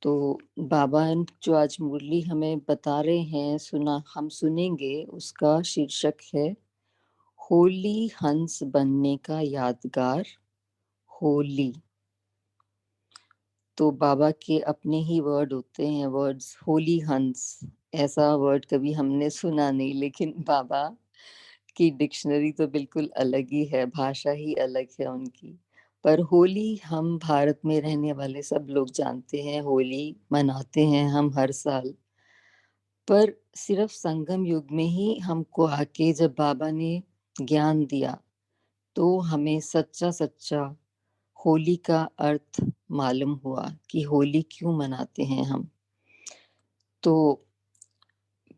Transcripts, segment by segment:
तो बाबा जो आज मुरली हमें बता रहे हैं, हम सुनेंगे, उसका शीर्षक है होली हंस बनने का यादगार। होली तो बाबा के अपने ही वर्ड होते हैं, वर्ड्स होली हंस। ऐसा वर्ड कभी हमने सुना नहीं, लेकिन बाबा की डिक्शनरी तो बिल्कुल अलग ही है, भाषा ही अलग है उनकी। पर होली हम भारत में रहने वाले सब लोग जानते हैं, होली मनाते हैं हम हर साल। पर सिर्फ संगम युग में ही हमको आके जब बाबा ने ज्ञान दिया, तो हमें सच्चा सच्चा होली का अर्थ मालूम हुआ कि होली क्यों मनाते हैं हम। तो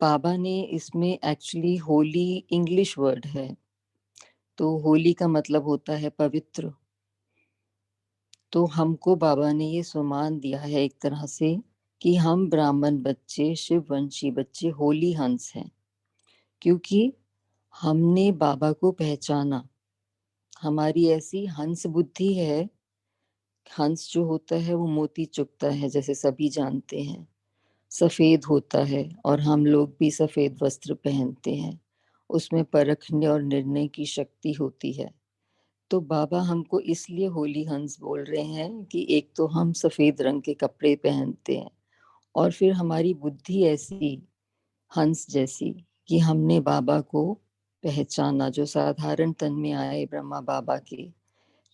बाबा ने इसमें एक्चुअली होली इंग्लिश वर्ड है, तो होली का मतलब होता है पवित्र। तो हमको बाबा ने ये सम्मान दिया है एक तरह से कि हम ब्राह्मण बच्चे, शिववंशी बच्चे होली हंस हैं, क्योंकि हमने बाबा को पहचाना। हमारी ऐसी हंस बुद्धि है। हंस जो होता है वो मोती चुगता है, जैसे सभी जानते हैं, सफेद होता है, और हम लोग भी सफेद वस्त्र पहनते हैं। उसमें परखने और निर्णय की शक्ति होती है। तो बाबा हमको इसलिए होली हंस बोल रहे हैं कि एक तो हम सफेद रंग के कपड़े पहनते हैं, और फिर हमारी बुद्धि ऐसी हंस जैसी कि हमने बाबा को पहचाना, जो साधारण तन में आए ब्रह्मा बाबा के।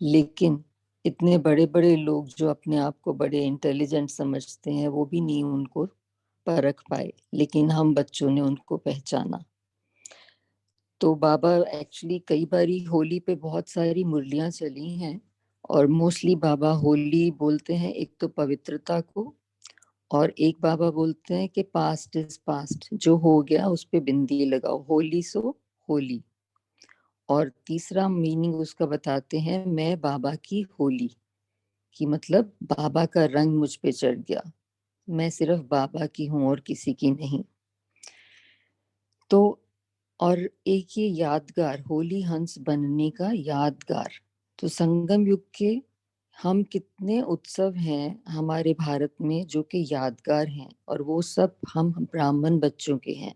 लेकिन इतने बड़े बड़े लोग जो अपने आप को बड़े इंटेलिजेंट समझते हैं, वो भी नहीं उनको परख पाए, लेकिन हम बच्चों ने उनको पहचाना। तो बाबा एक्चुअली कई बारी होली पे बहुत सारी मुरलियां चली हैं, और मोस्टली बाबा होली बोलते हैं एक तो पवित्रता को, और एक बाबा बोलते हैं कि पास्ट इज पास्ट, जो हो गया उस पे बिंदी लगाओ, होली सो होली। और तीसरा मीनिंग उसका बताते हैं, मैं बाबा की होली, कि मतलब बाबा का रंग मुझ पे चढ़ गया, मैं सिर्फ बाबा की हूँ और किसी की नहीं। तो और एक ये यादगार, होली हंस बनने का यादगार। तो संगम युग के हम कितने उत्सव हैं हमारे भारत में जो कि यादगार हैं, और वो सब हम ब्राह्मण बच्चों के हैं।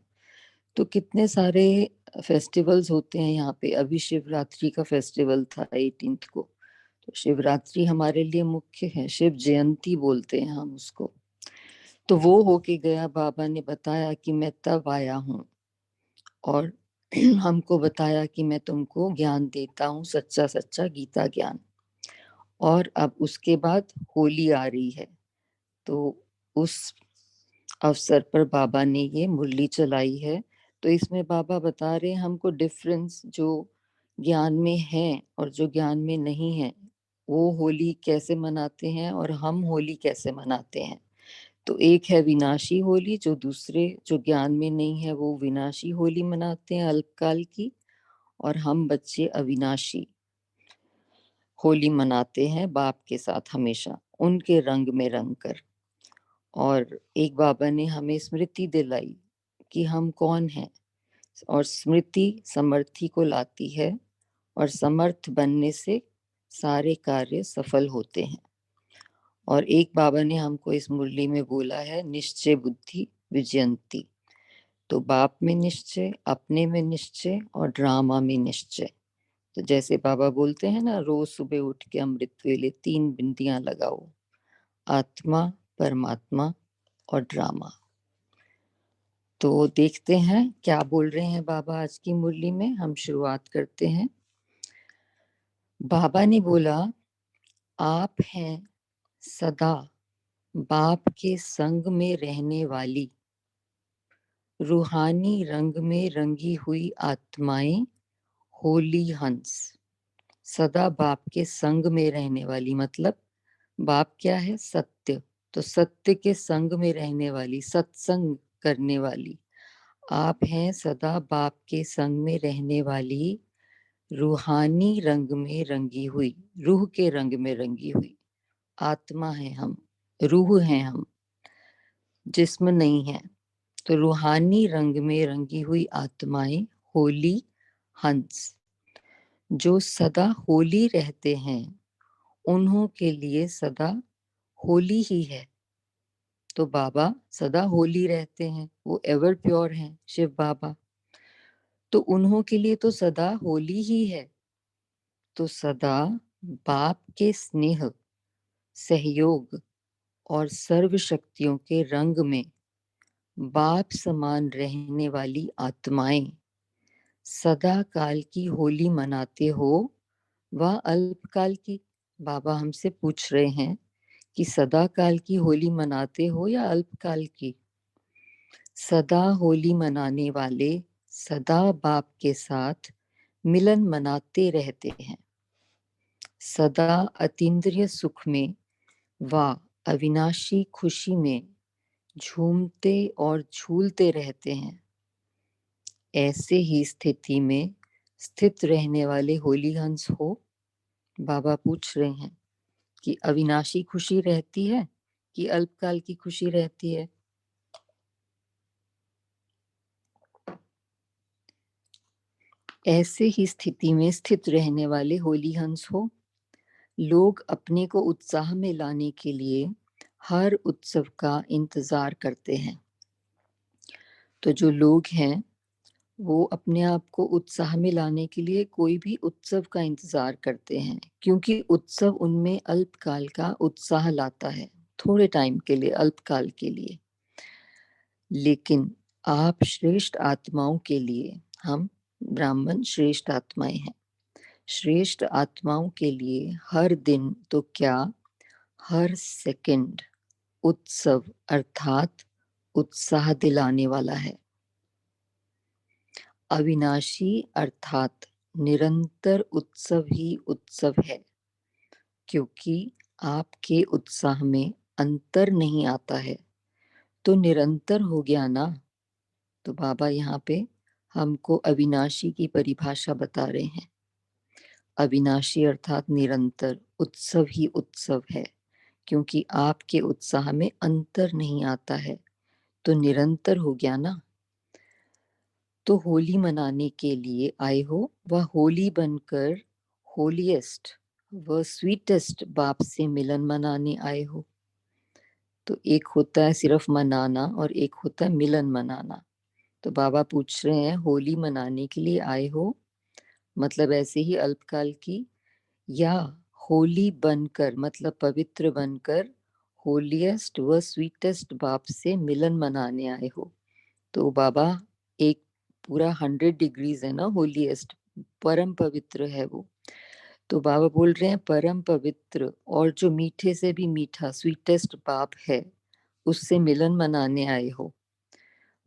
तो कितने सारे फेस्टिवल्स होते हैं यहाँ पे। अभी शिवरात्रि का फेस्टिवल था 18th को। तो शिवरात्रि हमारे लिए मुख्य है, शिव जयंती बोलते हैं हम उसको। तो वो होके गया, बाबा ने बताया कि मैं तब आया हूँ, और हमको बताया कि मैं तुमको ज्ञान देता हूँ, सच्चा सच्चा गीता ज्ञान। और अब उसके बाद होली आ रही है, तो उस अवसर पर बाबा ने ये मुरली चलाई है। तो इसमें बाबा बता रहे हैं हमको डिफरेंस, जो ज्ञान में है और जो ज्ञान में नहीं है, वो होली कैसे मनाते हैं और हम होली कैसे मनाते हैं। तो एक है विनाशी होली, जो दूसरे जो ज्ञान में नहीं है वो विनाशी होली मनाते हैं, अल्पकाल की। और हम बच्चे अविनाशी होली मनाते हैं, बाप के साथ हमेशा उनके रंग में रंग कर। और एक बाबा ने हमें स्मृति दिलाई कि हम कौन हैं, और स्मृति समर्थी को लाती है, और समर्थ बनने से सारे कार्य सफल होते हैं। और एक बाबा ने हमको इस मुरली में बोला है, निश्चय बुद्धि विजयंती। तो बाप में निश्चय, अपने में निश्चय, और ड्रामा में निश्चय। तो जैसे बाबा बोलते हैं ना, रोज सुबह उठ के अमृत वेले 3 बिंदियां लगाओ, आत्मा, परमात्मा और ड्रामा। तो देखते हैं क्या बोल रहे हैं बाबा आज की मुरली में। हम शुरुआत करते हैं। बाबा ने बोला, आप हैं सदा बाप के संग में रहने वाली, रूहानी रंग में रंगी हुई आत्माएं, होली हंस। सदा बाप के संग में रहने वाली, मतलब बाप क्या है? सत्य। तो सत्य के संग में रहने वाली, सत्संग करने वाली। आप हैं सदा बाप के संग में रहने वाली, रूहानी रंग में रंगी हुई, रूह के रंग में रंगी हुई आत्मा है हम, रूह हैं हम, जिस्म नहीं है। तो रूहानी रंग में रंगी हुई आत्माएं, होली हंस। जो सदा होली रहते हैं, उन्हों के लिए सदा होली ही है। तो बाबा सदा होली रहते हैं, वो एवर प्योर हैं शिव बाबा, तो उन्हों के लिए तो सदा होली ही है। तो सदा बाप के स्नेह, सहयोग और सर्व शक्तियों के रंग में बाप समान रहने वाली आत्माएं सदा काल की होली मनाते हो व अल्पकाल की। बाबा हमसे पूछ रहे हैं कि सदा काल की होली मनाते हो या अल्पकाल की। सदा होली मनाने वाले सदा बाप के साथ मिलन मनाते रहते हैं, सदा अतीन्द्रिय सुख में व अविनाशी खुशी में झूमते और झूलते रहते हैं। ऐसे ही स्थिति में स्थित रहने वाले होली हंस हो। बाबा पूछ रहे हैं कि अविनाशी खुशी रहती है कि अल्पकाल की खुशी रहती है। ऐसे ही स्थिति में स्थित रहने वाले होली हंस हो। लोग अपने को उत्साह में लाने के लिए हर उत्सव का इंतजार करते हैं। तो जो लोग हैं वो अपने आप को उत्साह में लाने के लिए कोई भी उत्सव का इंतजार करते हैं, क्योंकि उत्सव उनमें अल्पकाल का उत्साह लाता है, थोड़े टाइम के लिए, अल्पकाल के लिए। लेकिन आप श्रेष्ठ आत्माओं के लिए, हम ब्राह्मण श्रेष्ठ आत्माएं हैं, श्रेष्ठ आत्माओं के लिए हर दिन तो क्या, हर सेकंड उत्सव अर्थात उत्साह दिलाने वाला है। अविनाशी अर्थात निरंतर उत्सव ही उत्सव है, क्योंकि आपके उत्साह में अंतर नहीं आता है तो निरंतर हो गया ना। तो बाबा यहाँ पे हमको अविनाशी की परिभाषा बता रहे हैं। अविनाशी अर्थात निरंतर, उत्सव ही उत्सव है, क्योंकि आपके उत्साह में अंतर नहीं आता है तो निरंतर हो गया ना। तो होली मनाने के लिए आए हो वह होली बनकर होलीएस्ट व स्वीटेस्ट बाप से मिलन मनाने आए हो। तो एक होता है सिर्फ मनाना और एक होता है मिलन मनाना। तो बाबा पूछ रहे हैं होली मनाने के लिए आए हो, मतलब ऐसे ही अल्पकाल की, या होली बनकर मतलब पवित्र बनकर होलीएस्ट व स्वीटेस्ट बाप से मिलन मनाने आए हो। तो बाबा एक पूरा 100 डिग्रीज है ना, होलीएस्ट परम पवित्र है वो। तो बाबा बोल रहे हैं परम पवित्र और जो मीठे से भी मीठा स्वीटेस्ट बाप है उससे मिलन मनाने आए हो।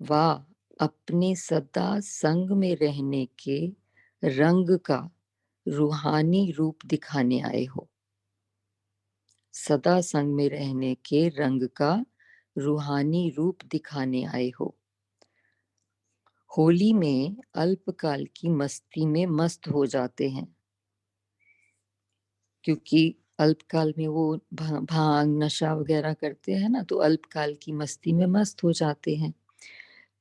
वाह, अपने सदा संग में रहने के रंग का रूहानी रूप दिखाने आए हो। सदा संग में रहने के रंग का रूहानी रूप दिखाने आए हो। होली में अल्पकाल की मस्ती में मस्त हो जाते हैं, क्योंकि अल्पकाल में वो भांग नशा वगैरह करते हैं ना, तो अल्पकाल की मस्ती में मस्त हो जाते हैं।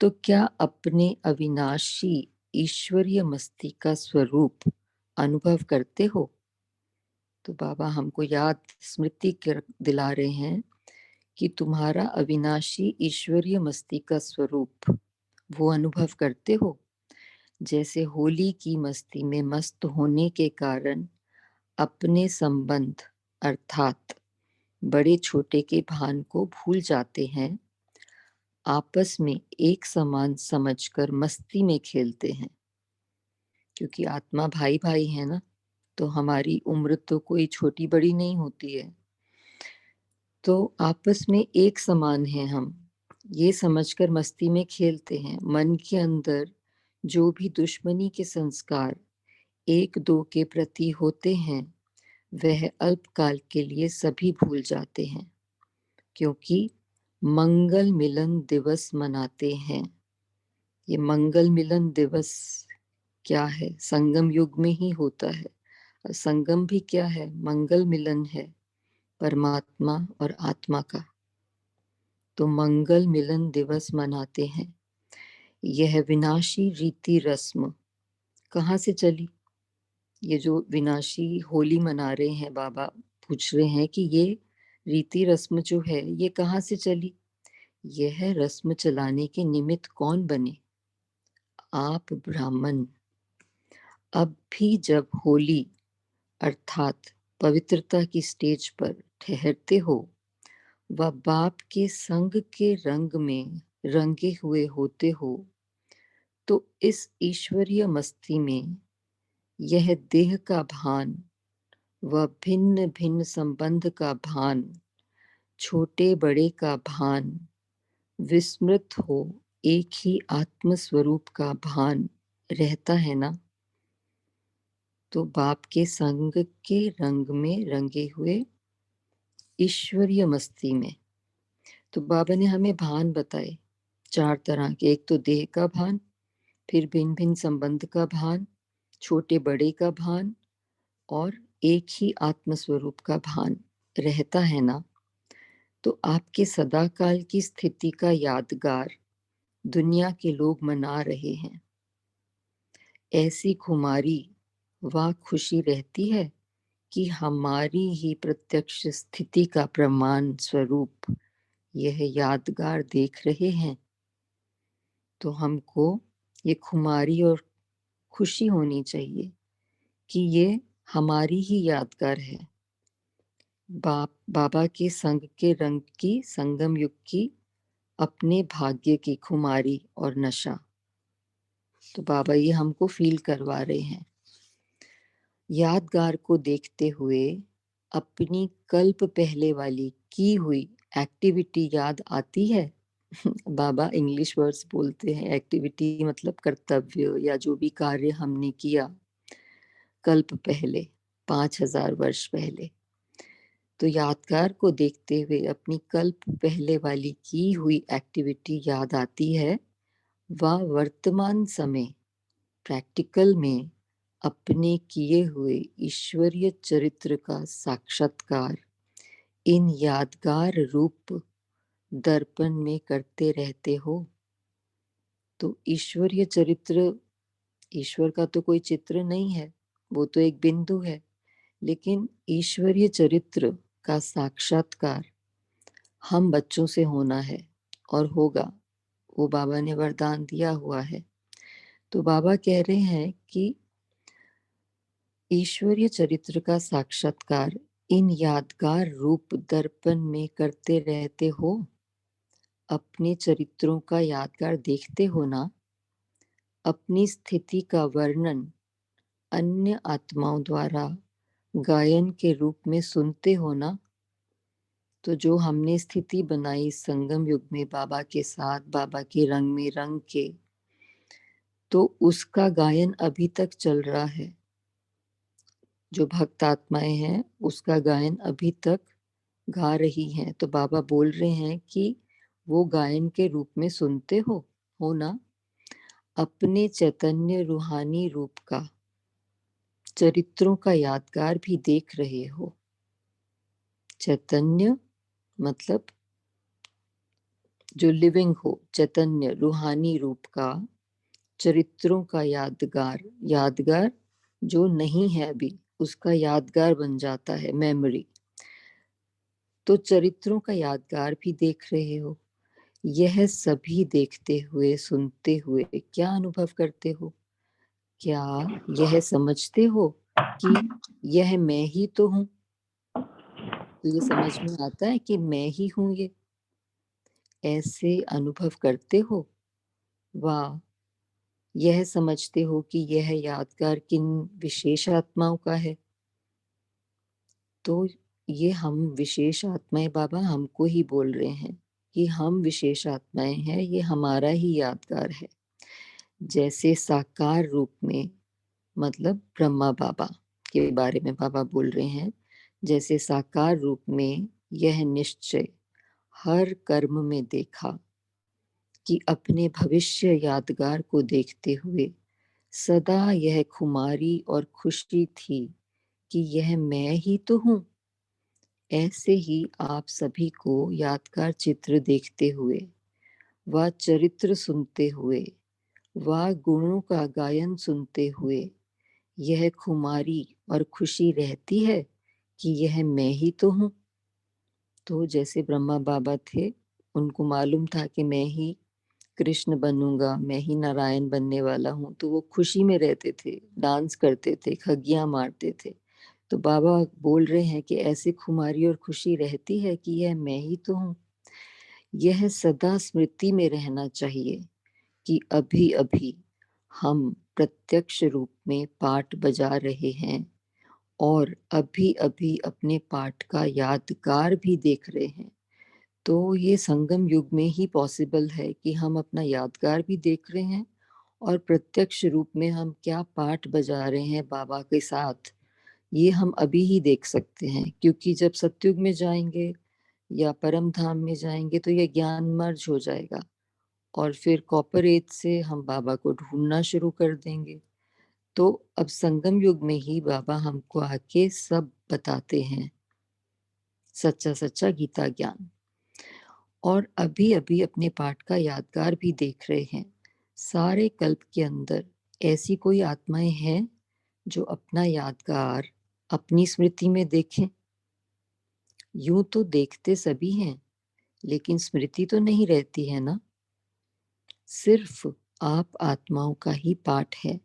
तो क्या अपने अविनाशी ईश्वरीय मस्ती का स्वरूप अनुभव करते हो? तो बाबा हमको याद स्मृति दिला रहे हैं कि तुम्हारा अविनाशी ईश्वरीय मस्ती का स्वरूप वो अनुभव करते हो। जैसे होली की मस्ती में मस्त होने के कारण अपने संबंध अर्थात बड़े छोटे के भान को भूल जाते हैं, आपस में एक समान समझकर मस्ती में खेलते हैं। क्योंकि आत्मा भाई भाई है ना, तो हमारी उम्र तो कोई छोटी बड़ी नहीं होती है, तो आपस में एक समान है हम, ये समझकर मस्ती में खेलते हैं। मन के अंदर जो भी दुश्मनी के संस्कार एक दो के प्रति होते हैं वह अल्पकाल के लिए सभी भूल जाते हैं, क्योंकि मंगल मिलन दिवस मनाते हैं। ये मंगल मिलन दिवस क्या है? संगम युग में ही होता है। संगम भी क्या है? मंगल मिलन है परमात्मा और आत्मा का। तो मंगल मिलन दिवस मनाते हैं। यह विनाशी रीति रस्म कहाँ से चली? ये जो विनाशी होली मना रहे हैं बाबा पूछ रहे हैं कि ये रीति रस्म जो है ये कहाँ से चली? यह रस्म चलाने के निमित्त कौन बने? आप ब्राह्मण। अब भी जब होली अर्थात पवित्रता की स्टेज पर ठहरते हो व बाप के संग के रंग में रंगे हुए होते हो, तो इस ईश्वरीय मस्ती में यह देह का भान व भिन्न भिन्न संबंध का भान, छोटे बड़े का भान विस्मृत हो एक ही आत्म स्वरूप का भान रहता है ना? तो बाप के संग के रंग में रंगे हुए ईश्वरीय मस्ती में। तो बाबा ने हमें भान बताए 4 तरह के। एक तो देह का भान, फिर भिन्न भिन्न संबंध का भान, छोटे बड़े का भान और एक ही आत्म स्वरूप का भान रहता है ना? तो आपके सदाकाल की स्थिति का यादगार दुनिया के लोग मना रहे हैं। ऐसी खुमारी व खुशी रहती है कि हमारी ही प्रत्यक्ष स्थिति का प्रमाण स्वरूप यह यादगार देख रहे हैं। तो हमको ये खुमारी और खुशी होनी चाहिए कि ये हमारी ही यादगार है। बाबा के संग के रंग की, संगम युग की, अपने भाग्य की खुमारी और नशा। तो बाबा ये हमको फील करवा रहे हैं। यादगार को देखते हुए अपनी कल्प पहले वाली की हुई एक्टिविटी याद आती है। बाबा इंग्लिश वर्ड्स बोलते हैं। एक्टिविटी मतलब कर्तव्य या जो भी कार्य हमने किया कल्प पहले, 5000 वर्ष पहले। तो यादगार को देखते हुए अपनी कल्प पहले वाली की हुई एक्टिविटी याद आती है व वर्तमान समय प्रैक्टिकल में अपने किए हुए ईश्वरीय चरित्र का साक्षात्कार इन यादगार रूप दर्पण में करते रहते हो। तो ईश्वरीय चरित्र, ईश्वर का तो कोई चित्र नहीं है, वो तो एक बिंदु है, लेकिन ईश्वरीय चरित्र का साक्षात्कार हम बच्चों से होना है और होगा। वो बाबा ने वरदान दिया हुआ है। तो बाबा कह रहे हैं कि ईश्वरीय चरित्र का साक्षात्कार इन यादगार रूप दर्पण में करते रहते हो। अपने चरित्रों का यादगार देखते हो ना? अपनी स्थिति का वर्णन अन्य आत्माओं द्वारा गायन के रूप में सुनते हो ना? तो जो हमने स्थिति बनाई संगम युग में बाबा के साथ, बाबा के रंग में रंग के, तो उसका गायन अभी तक चल रहा है। जो भक्त आत्माएं हैं उसका गायन अभी तक गा रही हैं। तो बाबा बोल रहे हैं कि वो गायन के रूप में सुनते हो ना? अपने चैतन्य रूहानी रूप का चरित्रों का यादगार भी देख रहे हो। चैतन्य मतलब जो लिविंग हो, चैतन्य रूहानी रूप का चरित्रों का यादगार, यादगार जो नहीं है अभी उसका यादगार बन जाता है, मेमोरी। तो चरित्रों का यादगार भी देख रहे हो। यह सभी देखते हुए, सुनते हुए क्या अनुभव करते हो? क्या यह समझते हो कि यह मैं ही तो हूं? तो ये समझ में आता है कि मैं ही हूं ये। ऐसे अनुभव करते हो? वाह! यह समझते हो कि यह यादगार किन विशेष आत्माओं का है? तो ये हम विशेष आत्माएं बाबा हमको ही बोल रहे हैं कि हम विशेष आत्माएं हैं, ये हमारा ही यादगार है। जैसे साकार रूप में, मतलब ब्रह्मा बाबा के बारे में बाबा बोल रहे हैं, जैसे साकार रूप में यह निश्चय हर कर्म में देखा कि अपने भविष्य यादगार को देखते हुए सदा यह खुमारी और खुशी थी कि यह मैं ही तो हूं। ऐसे ही आप सभी को यादगार चित्र देखते हुए व चरित्र सुनते हुए व गुणों का गायन सुनते हुए यह खुमारी और खुशी रहती है कि यह मैं ही तो हूं। तो जैसे ब्रह्मा बाबा थे, उनको मालूम था कि मैं ही कृष्ण बनूंगा, मैं ही नारायण बनने वाला हूँ, तो वो खुशी में रहते थे, डांस करते थे, खगियां मारते थे। तो बाबा बोल रहे हैं कि ऐसे खुमारी और खुशी रहती है कि यह मैं ही तो हूँ। यह सदा स्मृति में रहना चाहिए कि अभी अभी हम प्रत्यक्ष रूप में पाठ बजा रहे हैं और अभी अभी अपने पाठ का यादगार भी देख रहे हैं। तो ये संगम युग में ही पॉसिबल है कि हम अपना यादगार भी देख रहे हैं और प्रत्यक्ष रूप में हम क्या पाठ बजा रहे हैं बाबा के साथ, ये हम अभी ही देख सकते हैं। क्योंकि जब सतयुग में जाएंगे या परम धाम में जाएंगे तो ये ज्ञान मर्ज हो जाएगा और फिर कॉपर एज से हम बाबा को ढूंढना शुरू कर देंगे। तो अब संगम युग में ही बाबा हमको आके सब बताते हैं, सच्चा सच्चा गीता ज्ञान। और अभी अभी अपने पाठ का यादगार भी देख रहे हैं। सारे कल्प के अंदर ऐसी कोई आत्माएं हैं जो अपना यादगार अपनी स्मृति में देखें? यूं तो देखते सभी हैं, लेकिन स्मृति तो नहीं रहती है ना। सिर्फ आप आत्माओं का ही पाठ है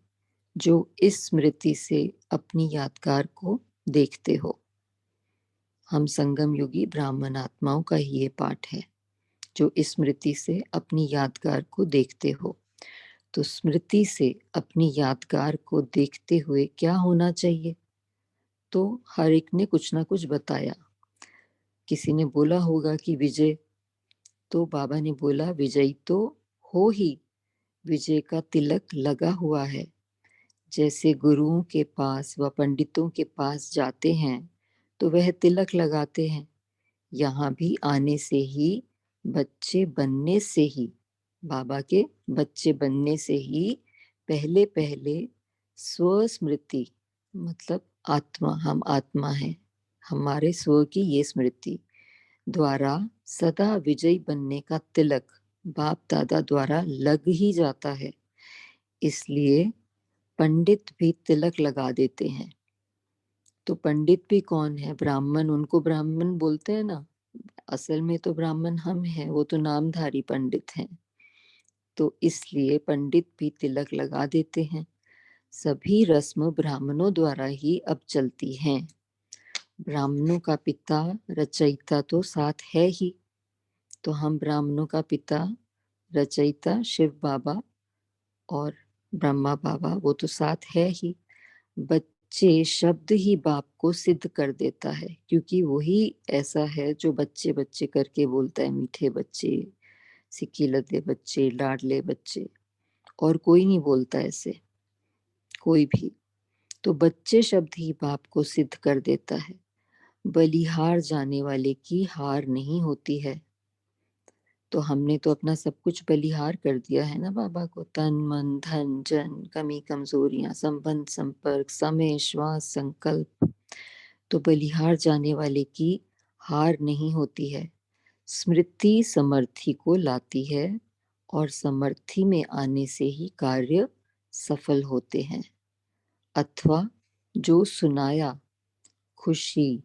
जो इस स्मृति से अपनी यादगार को देखते हो। हम संगम युगी ब्राह्मण आत्माओं का ही ये पाठ है जो इस स्मृति से अपनी यादगार को देखते हो। तो स्मृति से अपनी यादगार को देखते हुए क्या होना चाहिए? तो हर एक ने कुछ ना कुछ बताया। किसी ने बोला होगा कि विजय, तो बाबा ने बोला विजयी तो हो ही, विजय का तिलक लगा हुआ है। जैसे गुरुओं के पास व पंडितों के पास जाते हैं तो वह तिलक लगाते हैं, यहाँ भी आने से ही, बच्चे बनने से ही, बाबा के बच्चे बनने से ही पहले पहले स्वस्मृति, मतलब आत्मा, हम आत्मा हैं, हमारे स्व की ये स्मृति द्वारा सदा विजयी बनने का तिलक बाप दादा द्वारा लग ही जाता है। इसलिए पंडित भी तिलक लगा देते हैं। तो पंडित भी कौन है? ब्राह्मण, उनको ब्राह्मण बोलते हैं ना, असल में तो ब्राह्मण हम हैं, वो तो नामधारी पंडित हैं। तो इसलिए पंडित भी तिलक लगा देते हैं। सभी रस्म ब्राह्मणों द्वारा ही अब चलती हैं। ब्राह्मणों का पिता रचयिता तो साथ है ही, तो हम ब्राह्मणों का पिता रचयिता शिव बाबा और ब्रह्मा बाबा वो तो साथ है ही। बच्चे शब्द ही बाप को सिद्ध कर देता है, क्योंकि वही ऐसा है जो बच्चे बच्चे करके बोलता है, मीठे बच्चे, सिकीलते बच्चे, लाडले बच्चे, और कोई नहीं बोलता ऐसे, कोई भी। तो बच्चे शब्द ही बाप को सिद्ध कर देता है। बलिहार जाने वाले की हार नहीं होती है। तो हमने तो अपना सब कुछ बलिहार कर दिया है ना बाबा को, तन मन धन जन, कमी कमजोरियां, संबंध संपर्क, समय श्वास संकल्प। तो बलिहार जाने वाले की हार नहीं होती है। स्मृति समर्थी को लाती है और समर्थी में आने से ही कार्य सफल होते हैं। अथवा जो सुनाया, खुशी,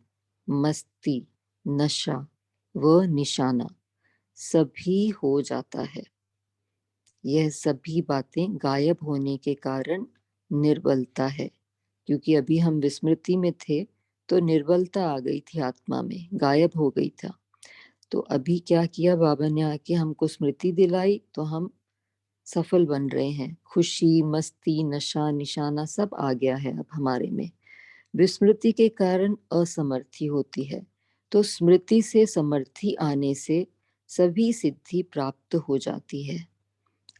मस्ती, नशा व निशाना सभी हो जाता है। यह सभी बातें गायब होने के कारण निर्बलता है, क्योंकि अभी हम विस्मृति में थे तो निर्बलता आ गई थी आत्मा में, गायब हो गई था। तो अभी क्या किया बाबा ने आके हमको स्मृति दिलाई, तो हम सफल बन रहे हैं। खुशी, मस्ती, नशा, निशाना सब आ गया है अब हमारे में। विस्मृति के कारण असमर्थी होती है, तो स्मृति से समर्थी आने से सभी सिद्धि प्राप्त हो जाती है,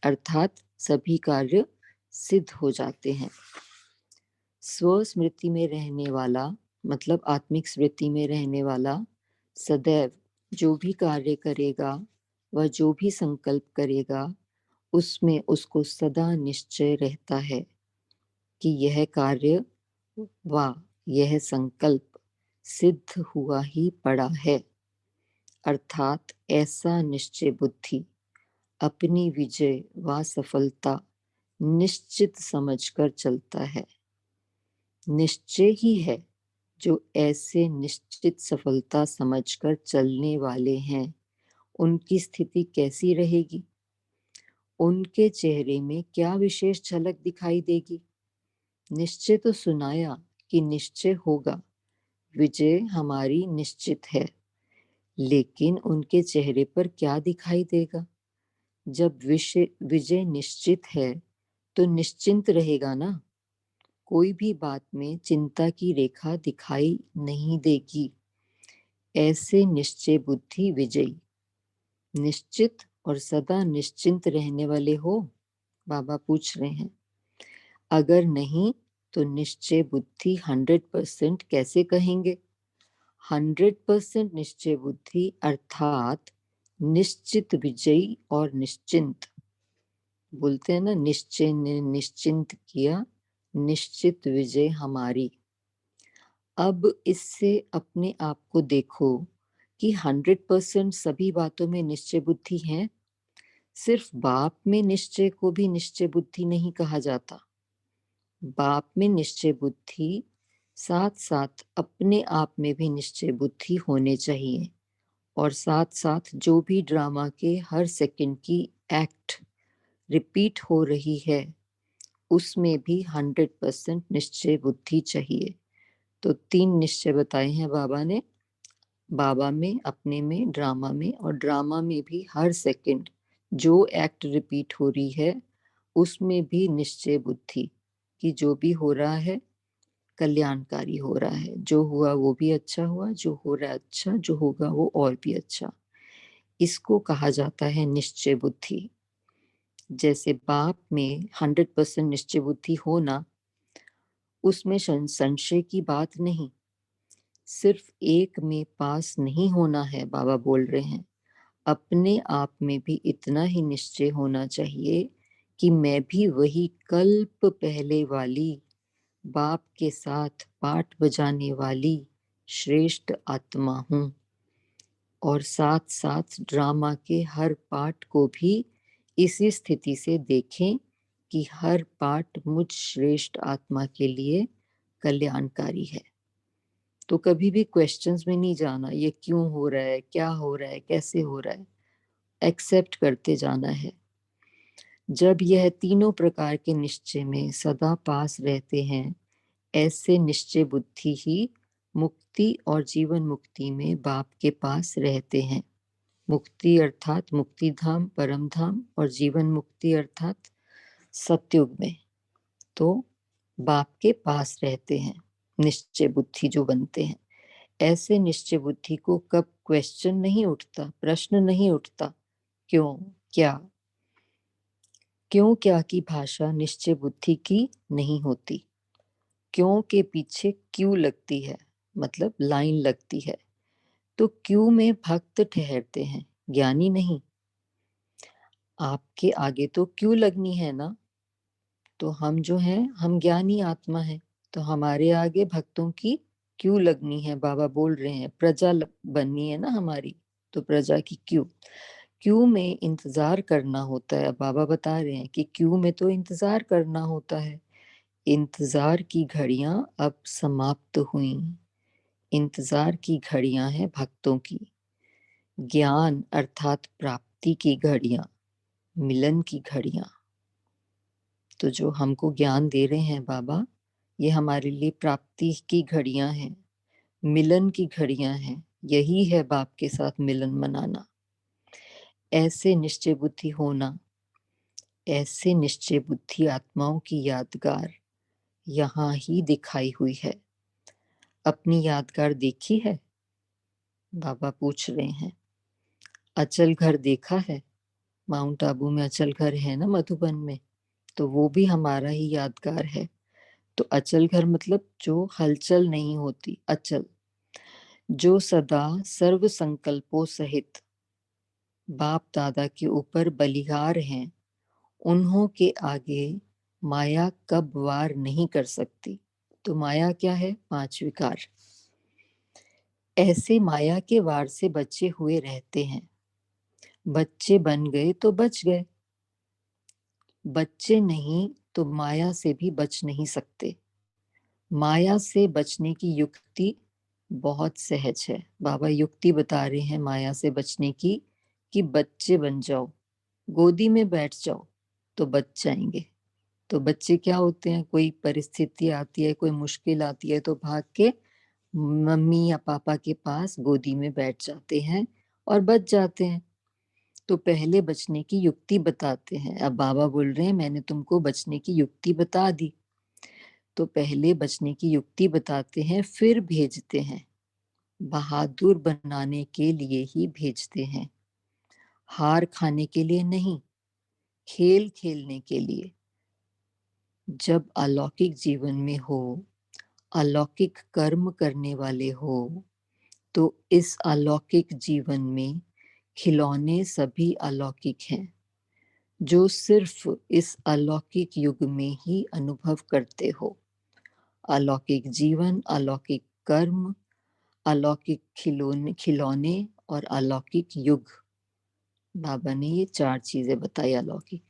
अर्थात सभी कार्य सिद्ध हो जाते हैं। स्व स्मृति में रहने वाला, मतलब आत्मिक स्मृति में रहने वाला, सदैव जो भी कार्य करेगा वह जो भी संकल्प करेगा उसमें उसको सदा निश्चय रहता है कि यह कार्य व यह संकल्प सिद्ध हुआ ही पड़ा है। अर्थात ऐसा निश्चय बुद्धि अपनी विजय व सफलता निश्चित समझकर चलता है। निश्चय ही है जो ऐसे निश्चित सफलता समझकर चलने वाले हैं, उनकी स्थिति कैसी रहेगी, उनके चेहरे में क्या विशेष झलक दिखाई देगी। निश्चय तो सुनाया कि निश्चय होगा, विजय हमारी निश्चित है, लेकिन उनके चेहरे पर क्या दिखाई देगा। जब विजय निश्चित है तो निश्चिंत रहेगा ना, कोई भी बात में चिंता की रेखा दिखाई नहीं देगी। ऐसे निश्चय बुद्धि विजयी, निश्चित और सदा निश्चिंत रहने वाले हो, बाबा पूछ रहे हैं। अगर नहीं तो निश्चय बुद्धि 100% कैसे कहेंगे। 100% निश्चय बुद्धि अर्थात निश्चित विजयी और निश्चिंत। बोलते हैं ना, निश्चय ने निश्चिंत किया, निश्चित विजय हमारी। अब इससे अपने आप को देखो कि 100% सभी बातों में निश्चय बुद्धि है। सिर्फ बाप में निश्चय को भी निश्चय बुद्धि नहीं कहा जाता। बाप में निश्चय बुद्धि साथ साथ अपने आप में भी निश्चय बुद्धि होने चाहिए, और साथ साथ जो भी ड्रामा के हर सेकंड की एक्ट रिपीट हो रही है उसमें भी 100% निश्चय बुद्धि चाहिए। तो 3 निश्चय बताए हैं बाबा ने, बाबा में, अपने में, ड्रामा में, और ड्रामा में भी हर सेकंड जो एक्ट रिपीट हो रही है उसमें भी निश्चय बुद्धि कि जो भी हो रहा है कल्याणकारी हो रहा है, जो हुआ वो भी अच्छा हुआ, जो हो रहा है अच्छा, जो होगा वो और भी अच्छा। इसको कहा जाता है निश्चय बुद्धि। जैसे बाप में 100% निश्चय बुद्धि होना, उसमें संशय की बात नहीं। सिर्फ एक में पास नहीं होना है, बाबा बोल रहे हैं, अपने आप में भी इतना ही निश्चय होना चाहिए कि मैं भी वही कल्प पहले वाली बाप के साथ पाठ बजाने वाली श्रेष्ठ आत्मा हूँ। और साथ साथ ड्रामा के हर पार्ट को भी इसी स्थिति से देखें कि हर पार्ट मुझ श्रेष्ठ आत्मा के लिए कल्याणकारी है। तो कभी भी क्वेश्चंस में नहीं जाना, ये क्यों हो रहा है, क्या हो रहा है, कैसे हो रहा है, एक्सेप्ट करते जाना है। जब यह तीनों प्रकार के निश्चय में सदा पास रहते हैं, ऐसे निश्चय बुद्धि ही मुक्ति और जीवन मुक्ति में बाप के पास रहते हैं। मुक्ति अर्थात मुक्ति धाम, परम धाम, और जीवन मुक्ति अर्थात सतयुग में तो बाप के पास रहते हैं निश्चय बुद्धि जो बनते हैं। ऐसे निश्चय बुद्धि को कब क्वेश्चन नहीं उठता, प्रश्न नहीं उठता, क्यों क्या, क्यों क्या की भाषा निश्चय बुद्धि की नहीं होती। क्यों के पीछे क्यों लगती है, मतलब लाइन लगती है, तो क्यों में भक्त ठहरते हैं, ज्ञानी नहीं। आपके आगे तो क्यों लगनी है ना, तो हम जो हैं हम ज्ञानी आत्मा हैं, तो हमारे आगे भक्तों की क्यों लगनी है। बाबा बोल रहे हैं प्रजा बननी है ना हमारी, तो प्रजा की क्यों, क्यों में इंतजार करना होता है। बाबा बता रहे हैं कि क्यों में तो इंतजार करना होता है। इंतजार की घड़ियां अब समाप्त हुई, इंतजार की घड़ियां हैं भक्तों की। ज्ञान अर्थात प्राप्ति की घड़ियां, मिलन की घड़ियां। तो जो हमको ज्ञान दे रहे हैं बाबा, ये हमारे लिए प्राप्ति की घड़ियां हैं, मिलन की घड़ियां हैं। यही है बाप के साथ मिलन मनाना। ऐसे निश्चय बुद्धि होना, ऐसे निश्चय बुद्धि आत्माओं की यादगार यहाँ ही दिखाई हुई है। अपनी यादगार देखी है, बाबा पूछ रहे हैं। अचल घर देखा है, माउंट आबू में अचल घर है ना मधुबन में, तो वो भी हमारा ही यादगार है। तो अचल घर मतलब जो हलचल नहीं होती, अचल, जो सदा सर्व संकल्पों सहित बाप दादा के ऊपर बलिहार हैं, उन्हों के आगे माया कब वार नहीं कर सकती। तो माया क्या है, 5 विकार। ऐसे माया के वार से बचे हुए रहते हैं। बच्चे बन गए तो बच गए, बच्चे नहीं तो माया से भी बच नहीं सकते। माया से बचने की युक्ति बहुत सहज है। बाबा युक्ति बता रहे हैं माया से बचने की, कि बच्चे बन जाओ, गोदी में बैठ जाओ, तो बच जाएंगे। तो बच्चे क्या होते हैं, कोई परिस्थिति आती है, कोई मुश्किल आती है तो भाग के मम्मी या पापा के पास गोदी में बैठ जाते हैं और बच जाते हैं। तो पहले बचने की युक्ति बताते हैं। अब बाबा बोल रहे हैं मैंने तुमको बचने की युक्ति बता दी, तो पहले बचने की युक्ति बताते हैं, फिर भेजते हैं। बहादुर बनाने के लिए ही भेजते हैं, हार खाने के लिए नहीं, खेल खेलने के लिए। जब अलौकिक जीवन में हो, अलौकिक कर्म करने वाले हो, तो इस अलौकिक जीवन में खिलौने सभी अलौकिक हैं, जो सिर्फ इस अलौकिक युग में ही अनुभव करते हो। अलौकिक जीवन, अलौकिक कर्म, अलौकिक खिलौने खिलौने और अलौकिक युग। बाबा ने ये 4 चीजें बताई अलौकिक।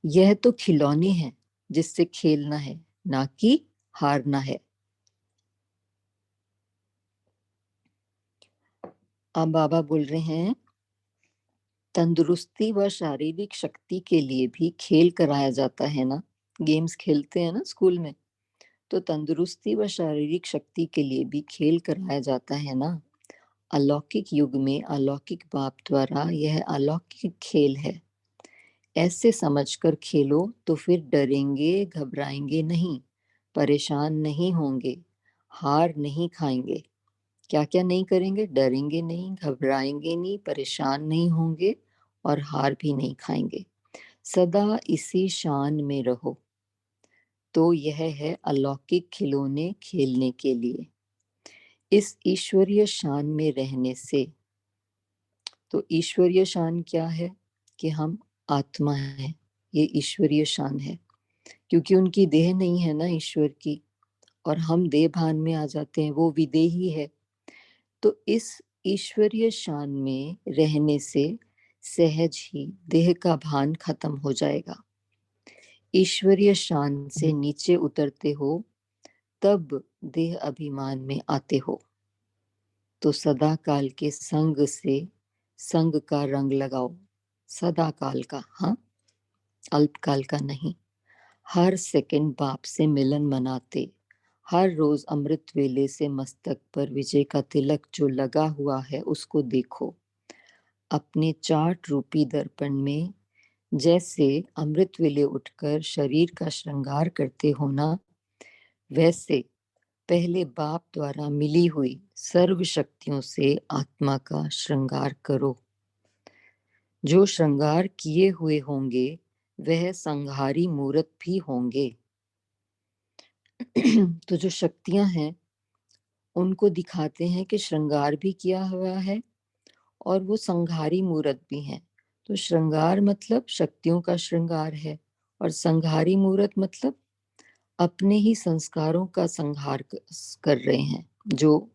यह तो खिलौने हैं जिससे खेलना है, ना कि हारना है। अब बाबा बोल रहे हैं तंदुरुस्ती व शारीरिक शक्ति के लिए भी खेल कराया जाता है ना, गेम्स खेलते हैं ना स्कूल में, तो तंदुरुस्ती व शारीरिक शक्ति के लिए भी खेल कराया जाता है ना। अलौकिक युग में अलौकिक बाप द्वारा यह अलौकिक खेल है। ऐसे समझकर खेलो तो फिर डरेंगे, घबराएंगे नहीं, परेशान नहीं होंगे, हार नहीं खाएंगे। क्या क्या नहीं करेंगे? डरेंगे नहीं, घबराएंगे नहीं, परेशान नहीं होंगे और हार भी नहीं खाएंगे। सदा इसी शान में रहो। तो यह है अलौकिक खिलौने खेलने के लिए। इस ईश्वरीय शान में रहने से, तो ईश्वरीय शान क्या है कि हम आत्मा हैं, ये ईश्वरीय शान है। क्योंकि उनकी देह नहीं है ना ईश्वर की, और हम देह भान में आ जाते हैं, वो विदेही है। तो इस ईश्वरीय शान में रहने से सहज ही देह का भान खत्म हो जाएगा। ईश्वरीय शान से नीचे उतरते हो तब देह अभिमान में आते हो। तो सदा काल के संग से संग का रंग लगाओ, सदा काल का, हाँ, अल्पकाल का नहीं। हर सेकंड बाप से मिलन मनाते, हर रोज अमृत वेले से मस्तक पर विजय का तिलक जो लगा हुआ है उसको देखो। अपने चार्ट रूपी दर्पण में जैसे अमृत वेले उठकर शरीर का श्रृंगार करते हो ना, वैसे पहले बाप द्वारा मिली हुई सर्व शक्तियों से आत्मा का श्रृंगार करो। जो श्रृंगार किए हुए होंगे वह संहारी मूर्त भी होंगे। तो जो शक्तियां हैं उनको दिखाते हैं कि श्रृंगार भी किया हुआ है और वो संहारी मूर्त भी हैं। तो श्रृंगार मतलब शक्तियों का श्रृंगार है, और संहारी मूर्त मतलब अपने ही संस्कारों का संहार कर रहे हैं, जो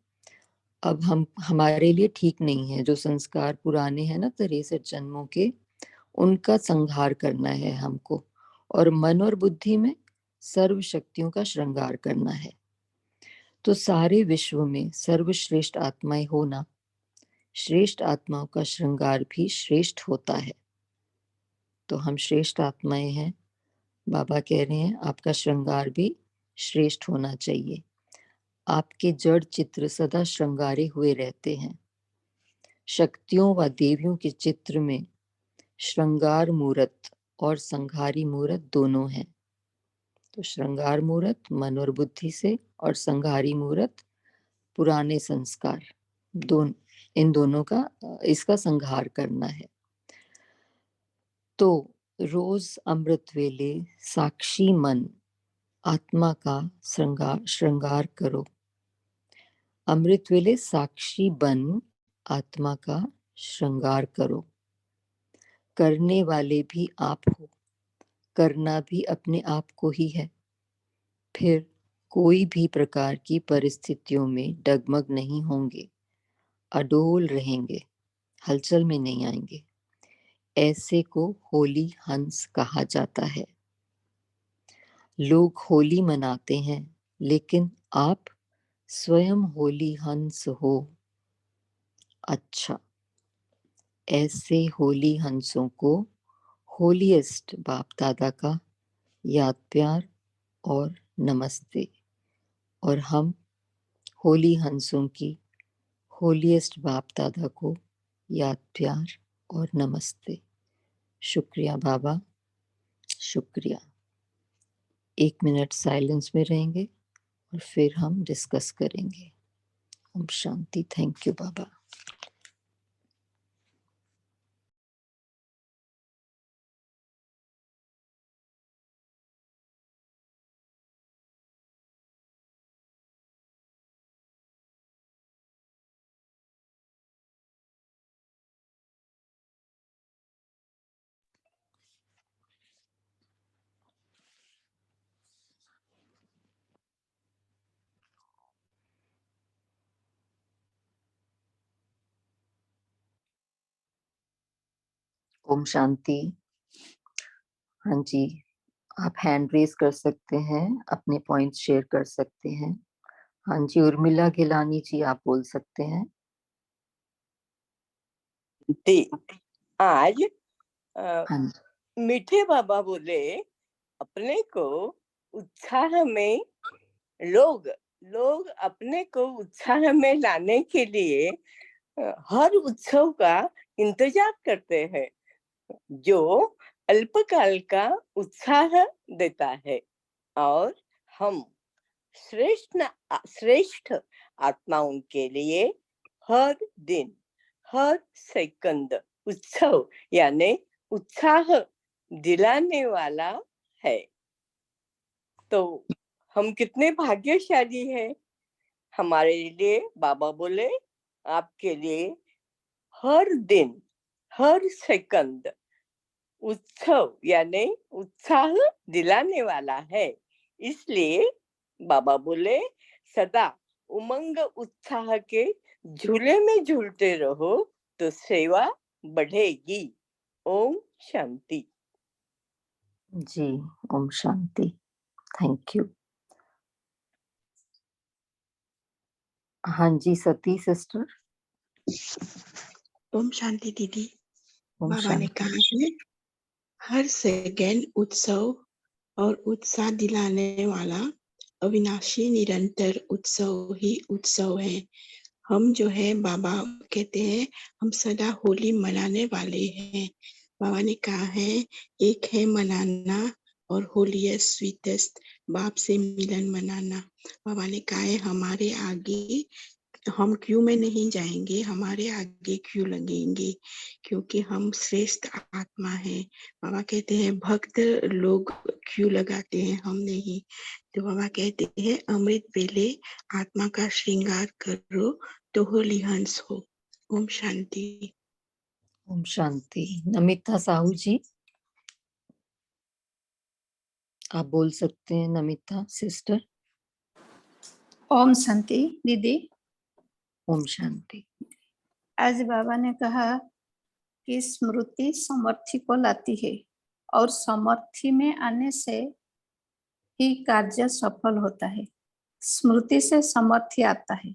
अब हम हमारे लिए ठीक नहीं है। जो संस्कार पुराने हैं ना 63 जन्मों के, उनका संहार करना है हमको, और मन और बुद्धि में सर्व शक्तियों का श्रृंगार करना है। तो सारे विश्व में सर्वश्रेष्ठ आत्माएं होना, श्रेष्ठ आत्माओं का श्रृंगार भी श्रेष्ठ होता है। तो हम श्रेष्ठ आत्माएं हैं। बाबा कह रहे हैं आपका श्रृंगार भी श्रेष्ठ होना चाहिए। आपके जड़ चित्र सदा श्रृंगारे हुए रहते हैं। शक्तियों व देवियों के चित्र में श्रृंगार मूर्त और संहारी मूर्त दोनों हैं। तो श्रृंगार मूर्त मन और बुद्धि से, और संहारी मूर्त पुराने संस्कार, दोनों, इन दोनों का इसका संहार करना है। तो रोज अमृत वेले साक्षी मन आत्मा का श्रृंगार करो। अमृत वेले साक्षी बन आत्मा का श्रृंगार करो। करने वाले भी आप हो, करना भी अपने आप को ही है। फिर कोई भी प्रकार की परिस्थितियों में डगमग नहीं होंगे, अडोल रहेंगे, हलचल में नहीं आएंगे। ऐसे को होली हंस कहा जाता है। लोग होली मनाते हैं, लेकिन आप स्वयं होली हंस हो। अच्छा, ऐसे होली हंसों को होलीएस्ट बाप दादा का याद प्यार और नमस्ते। और हम होली हंसों की होलीएस्ट बाप दादा को याद प्यार और नमस्ते। शुक्रिया बाबा, शुक्रिया। 1 मिनट साइलेंस में रहेंगे और फिर हम डिस्कस करेंगे। ओम शांति। थैंक यू बाबा। ओम शांति। हाँ जी, आप हैंड रेज कर सकते हैं, अपने पॉइंट्स शेयर कर सकते हैं। हाँ जी, उर्मिला गिलानी जी, आप बोल सकते हैं। आज हाँ, मीठे बाबा बोले अपने को उत्साह में लोग अपने को उत्साह में लाने के लिए हर उत्सव का इंतजार करते हैं जो अल्पकाल का उत्साह देता है, और हम श्रेष्ठ आत्माओं के लिए हर दिन हर सेकंड उत्सव यानी उत्साह दिलाने वाला है। तो हम कितने भाग्यशाली हैं। हमारे लिए बाबा बोले आपके लिए हर दिन हर सेकंड उत्सव यानी उत्साह दिलाने वाला है। इसलिए बाबा बोले सदा उमंग उत्साह के झूले में झूलते रहो तो सेवा बढ़ेगी। ओम शांति। जी, ओम शांति। Thank you. हाँ जी, सती सिस्टर। ओम शांति दीदी। ओम बाबा ने शांति। कहा है हर सेकंड उत्सव और उत्साह दिलाने वाला अविनाशी निरंतर उत्सव ही उत्सव है। हम जो है बाबा कहते हैं हम सदा होली मनाने वाले हैं। बाबा ने कहा है एक है मनाना और होलीएस्ट स्वीटेस्ट बाप से मिलन मनाना। बाबा ने कहा है हमारे आगे हम क्यू में नहीं जाएंगे, हमारे आगे क्यू लगेंगे क्योंकि हम श्रेष्ठ आत्मा है। बाबा कहते हैं भक्त लोग क्यू लगाते हैं, हम नहीं। तो बाबा कहते हैं अमृत वेले आत्मा का श्रृंगार करो तो होली हंस हो। ओम शांति। ओम शांति। नमिता साहू जी, आप बोल सकते हैं। नमिता सिस्टर। ओम शांति दीदी। ओम शांति। आज बाबा ने कहा कि स्मृति समर्थी को लाती है और समर्थी में आने से ही कार्य सफल होता है। स्मृति से समर्थी आता है,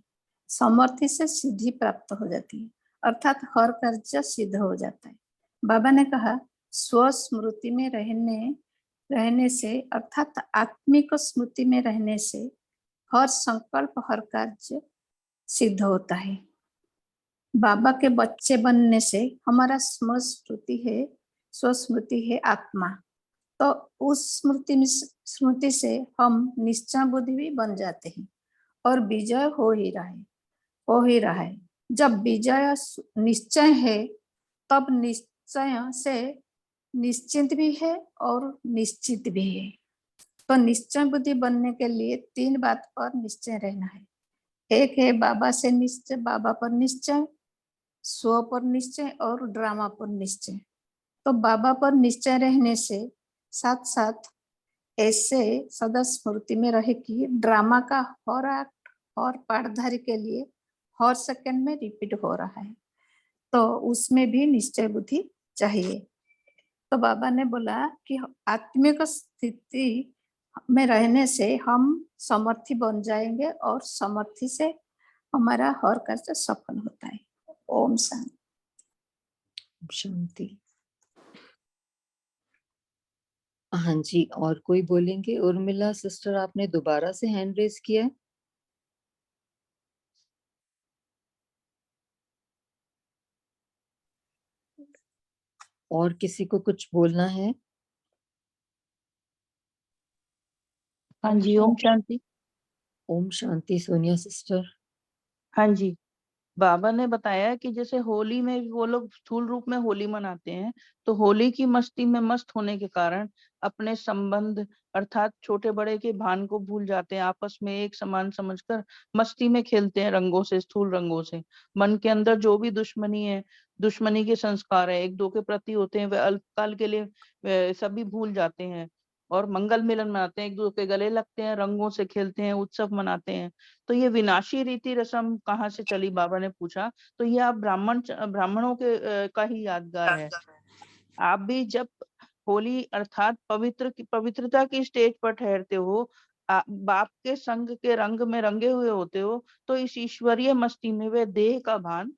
समर्थी से सिद्धि प्राप्त हो जाती है, अर्थात हर कार्य सिद्ध हो जाता है। बाबा ने कहा स्व स्मृति में रहने से अर्थात आत्मिक स्मृति में रहने से हर संकल्प हर कार्य सिद्ध होता है। बाबा के बच्चे बनने से हमारा स्वस्मृति है आत्मा। तो उस स्मृति से हम निश्चय बुद्धि भी बन जाते हैं और विजय हो ही रहा है। जब विजय निश्चय है तब निश्चय से निश्चिंत भी है और निश्चित भी है। तो निश्चय बुद्धि बनने के लिए 3 बात पर निश्चय रहना है। एक है बाबा से निश्चय, बाबा पर निश्चय, स्व पर निश्चय और ड्रामा पर निश्चय। तो बाबा पर निश्चय रहने से साथ साथ ऐसे सदा स्मृति में रहे कि ड्रामा का हर एक्ट और पाठधारी के लिए हर सेकंड में रिपीट हो रहा है, तो उसमें भी निश्चय बुद्धि चाहिए। तो बाबा ने बोला कि आत्मिक स्थिति में रहने से हम समर्थी बन जाएंगे और समर्थी से हमारा हर कार्य सफल होता है। ओम शांति। शांति। हाँ जी, और कोई बोलेंगे? उर्मिला सिस्टर, आपने दोबारा से हैंड रेज किया है? और किसी को कुछ बोलना है? हाँ जी, ओम शांति। ओम शांति सोनिया सिस्टर। हाँ जी, बाबा ने बताया कि जैसे होली में वो लोग स्थूल रूप में होली मनाते हैं, तो होली की मस्ती में मस्त होने के कारण अपने संबंध अर्थात छोटे बड़े के भान को भूल जाते हैं, आपस में एक समान समझकर मस्ती में खेलते हैं रंगों से, स्थूल रंगों से। मन के अंदर जो भी दुश्मनी है, दुश्मनी के संस्कार है एक दो के प्रति होते हैं, वे अल्पकाल के लिए सभी भूल जाते हैं और मंगल मिलन मनाते हैं, एक दूसरे के गले लगते हैं, रंगों से खेलते हैं, उत्सव मनाते हैं। तो ये विनाशी रीति रस्म कहाँ से चली, बाबा ने पूछा। तो ये आप ब्राह्मणों के का ही यादगार है। आप भी जब होली अर्थात पवित्रता की स्टेज पर ठहरते हो, बाप के संग के रंग में रंगे हुए होते हो, तो इस ईश्वरीय मस्ती में वे देह का भान,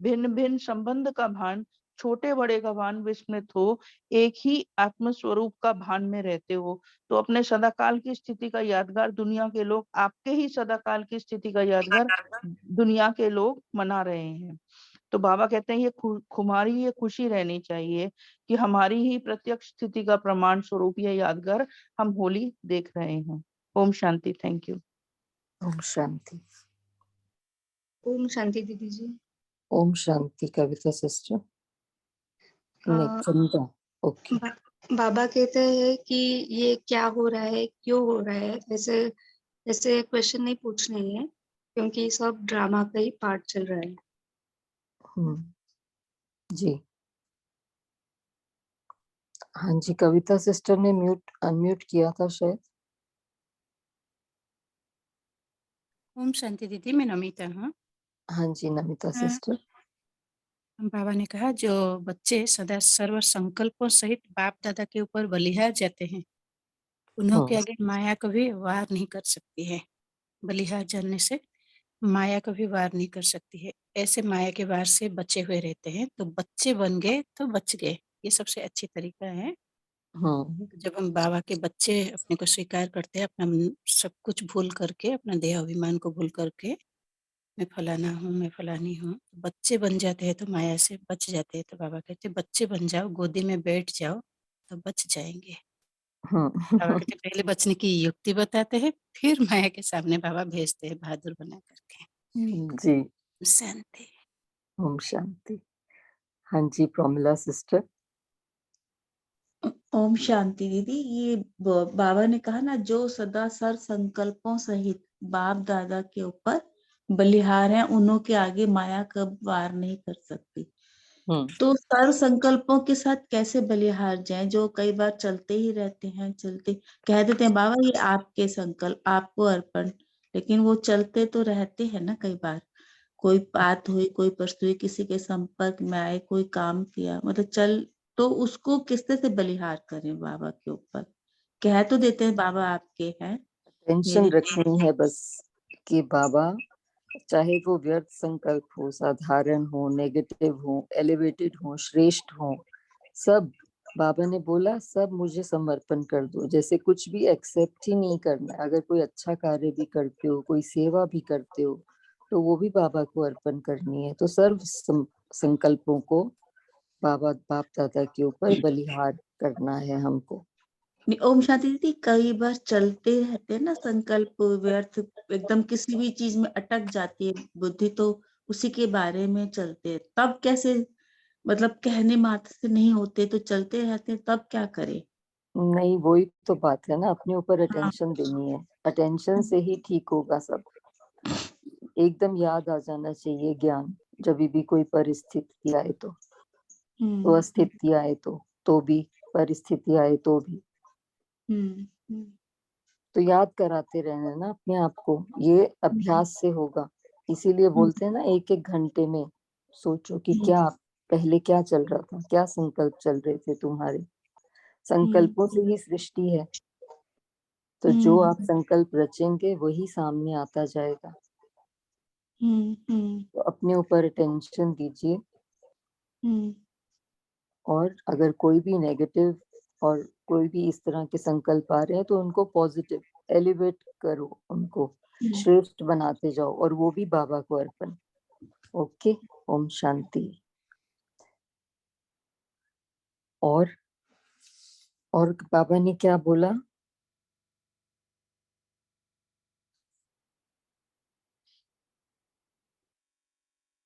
भिन्न भिन्न संबंध का भान, छोटे बड़े का भान विस्मृत हो, एक ही आत्म स्वरूप का भान में रहते हो। तो अपने सदाकाल की स्थिति का यादगार दुनिया के लोग, आपके ही सदाकाल की स्थिति का यादगार दुनिया के लोग मना रहे हैं। तो बाबा कहते हैं ये हमारी ये खुशी रहनी चाहिए कि हमारी ही प्रत्यक्ष स्थिति का प्रमाण स्वरूप ये यादगार हम होली देख रहे हैं। ओम शांति। Thank you. ओम शांति। ओम शांति दीदी जी। ओम शांति कविता सिस्टर। नहीं, चंदा। ओके। बाबा कहते हैं कि ये क्या हो रहा है, क्यों हो रहा है, ऐसे ऐसे क्वेश्चन नहीं पूछने हैं, क्योंकि सब ड्रामा का ही पार्ट चल रहा है। जी हाँ जी, कविता सिस्टर ने अनम्यूट किया था शायद। ओम शांति दीदी, मैं नमिता हूँ। हाँ जी, नमिता सिस्टर। बाबा ने कहा जो बच्चे सदा सर्व संकल्पों सहित बाप दादा के ऊपर बलिहार जाते हैं, उन्हों के आगे माया कभी वार नहीं कर सकती है। बलिहार जाने से माया कभी वार नहीं कर सकती है। ऐसे माया के वार से बचे हुए रहते हैं, तो बच्चे बन गए तो बच गए, ये सबसे अच्छी तरीका है। जब हम बाबा के बच्चे अपने को स्वीकार करते हैं, अपना सब कुछ भूल करके, अपना देह अभिमान को भूल करके, मैं फलाना हूँ, मैं फलानी हूँ, बच्चे बन जाते हैं तो माया से बच जाते हैं। तो बाबा कहते हैं बच्चे बन जाओ, गोदी में बैठ जाओ तो बच जाएंगे। बाबा कहते हैं पहले बचने की युक्ति बताते हैं, फिर माया के सामने बाबा भेजते हैं बहादुर बना करके। जी शांति। ओम शांति। हाँ जी, प्रोमिला सिस्टर। ओम शांति दीदी। ये बाबा ने कहा ना, जो सदा सर संकल्पों सहित बाप दादा के ऊपर बलिहार हैं, उन्हों के आगे माया कब वार नहीं कर सकती। तो सर संकल्पों के साथ कैसे बलिहार जाएं, जो कई बार चलते ही रहते हैं, चलते कह देते हैं बाबा ये आपके संकल्प, आपको अर्पण, लेकिन वो चलते तो रहते हैं ना। कई बार कोई बात हुई, कोई प्रश्न हुई, किसी के संपर्क में आए, कोई काम किया, मतलब चल, तो उसको किस तरह से बलिहार करें बाबा के ऊपर। कह तो देते हैं बाबा आपके हैं, टेंशन रखनी है बस कि बाबा, चाहे वो व्यर्थ संकल्प हो, साधारण हो, नेगेटिव हो, एलिवेटेड हो, श्रेष्ठ हो, सब बाबा ने बोला सब मुझे समर्पण कर दो। जैसे कुछ भी एक्सेप्ट ही नहीं करना। अगर कोई अच्छा कार्य भी करते हो, कोई सेवा भी करते हो, तो वो भी बाबा को अर्पण करनी है। तो सर्व संकल्पों को बाबा बाप दादा के ऊपर बलिहार करना है हमको। ओम शांति दीदी, कई बार चलते रहते हैं ना संकल्प व्यर्थ, एकदम किसी भी चीज में अटक जाती है बुद्धि, तो उसी के बारे में चलते हैं, तब कैसे, मतलब कहने मात्र से नहीं होते तो चलते रहते हैं, तब क्या करें। नहीं, वही तो बात है ना, अपने ऊपर अटेंशन देनी है। अटेंशन से ही ठीक होगा सब। एकदम याद आ जाना चाहिए ज्ञान, जब भी कोई परिस्थिति आए तो स्थिति आए तो भी, परिस्थिति आए तो भी, तो याद कराते रहना ना अपने आप को। ये अभ्यास से होगा। इसीलिए बोलते हैं ना, एक एक घंटे में सोचो कि क्या पहले क्या चल रहा था, क्या संकल्प चल रहे थे तुम्हारे। संकल्पों से ही सृष्टि है, तो जो आप संकल्प रचेंगे वही सामने आता जाएगा। तो अपने ऊपर अटेंशन दीजिए। और अगर कोई भी नेगेटिव और कोई भी इस तरह के संकल्प आ रहे हैं तो उनको पॉजिटिव एलिवेट करो, उनको श्रेष्ठ बनाते जाओ और वो भी बाबा को अर्पण। ओके, ओम शांति। और बाबा ने क्या बोला?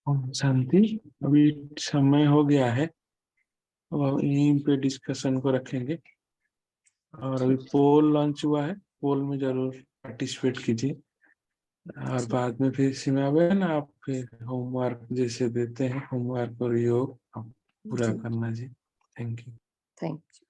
ओम शांति। अभी समय हो गया है, अब यहीं पे डिस्कशन को रखेंगे। और अभी पोल लॉन्च हुआ है, पोल में जरूर पार्टिसिपेट कीजिए। और बाद में फिर सीमा बहन आप फिर होमवर्क जैसे देते हैं, होमवर्क और योग आप पूरा करना जी। Thank you. Thank you.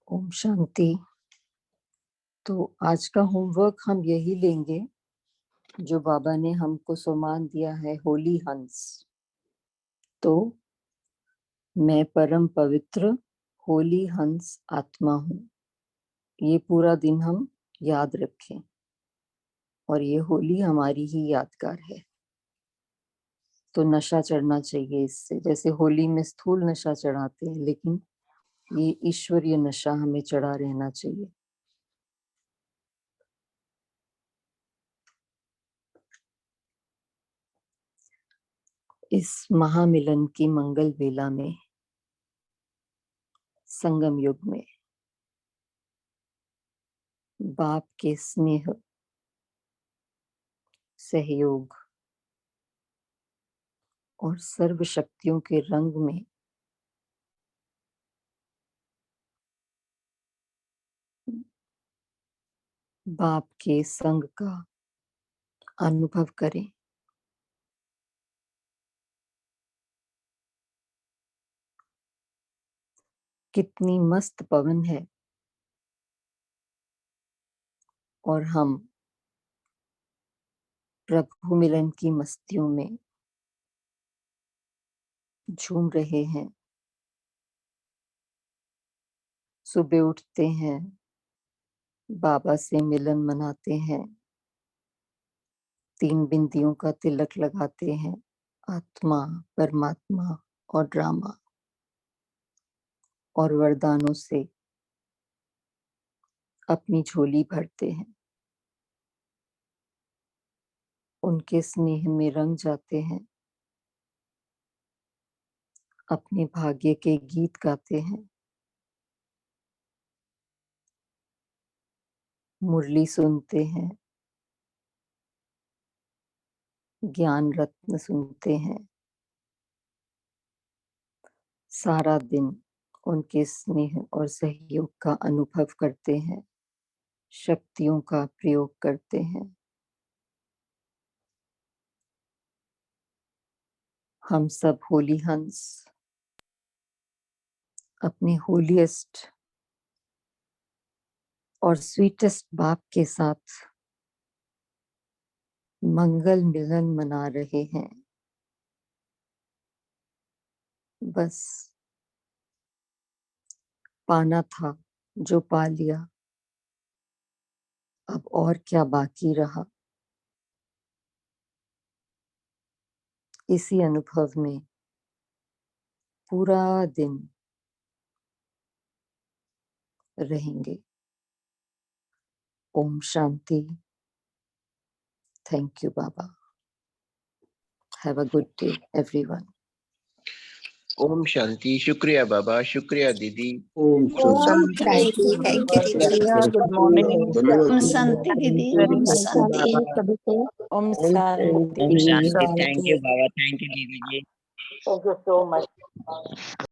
ओम शांति। तो आज का होमवर्क हम यही लेंगे जो बाबा ने हमको सम्मान दिया है, होली हंस। तो मैं परम पवित्र होली हंस आत्मा हूँ, ये पूरा दिन हम याद रखें और ये होली हमारी ही यादगार है। तो नशा चढ़ना चाहिए इससे, जैसे होली में स्थूल नशा चढ़ाते हैं, लेकिन ये ईश्वरीय नशा हमें चढ़ा रहना चाहिए। इस महामिलन की मंगल वेला में, संगम युग में, बाप के स्नेह, सहयोग और सर्व शक्तियों के रंग में बाप के संग का अनुभव करें। कितनी मस्त पवन है और हम प्रभु मिलन की मस्तियों में झूम रहे हैं। सुबह उठते हैं, बाबा से मिलन मनाते हैं, 3 बिंदियों का तिलक लगाते हैं, आत्मा, परमात्मा और ड्रामा, और वरदानों से अपनी झोली भरते हैं। उनके स्नेह में रंग जाते हैं, अपने भाग्य के गीत गाते हैं, मुरली सुनते हैं, ज्ञान रत्न सुनते हैं। सारा दिन उनके स्नेह और सहयोग का अनुभव करते हैं, शक्तियों का प्रयोग करते हैं। हम सब होली हंस अपने होलीएस्ट और स्वीटेस्ट बाप के साथ मंगल मिलन मना रहे हैं। बस पाना था जो पा लिया, अब और क्या बाकी रहा। इसी अनुभव में पूरा दिन रहेंगे। ओम शांति। थैंक यू बाबा। Have a good day, everyone. ओम शांति। शुक्रिया बाबा, शुक्रिया दीदी। ओम शांति। थैंक यू शुक्रिया, गुड मॉर्निंग। ओम शांति दीदी, ओम शांति सभी को। ओम शांति। ओम शांति। थैंक शांति। यू बाबा, थैंक यू दीदी जी। Thank you so much.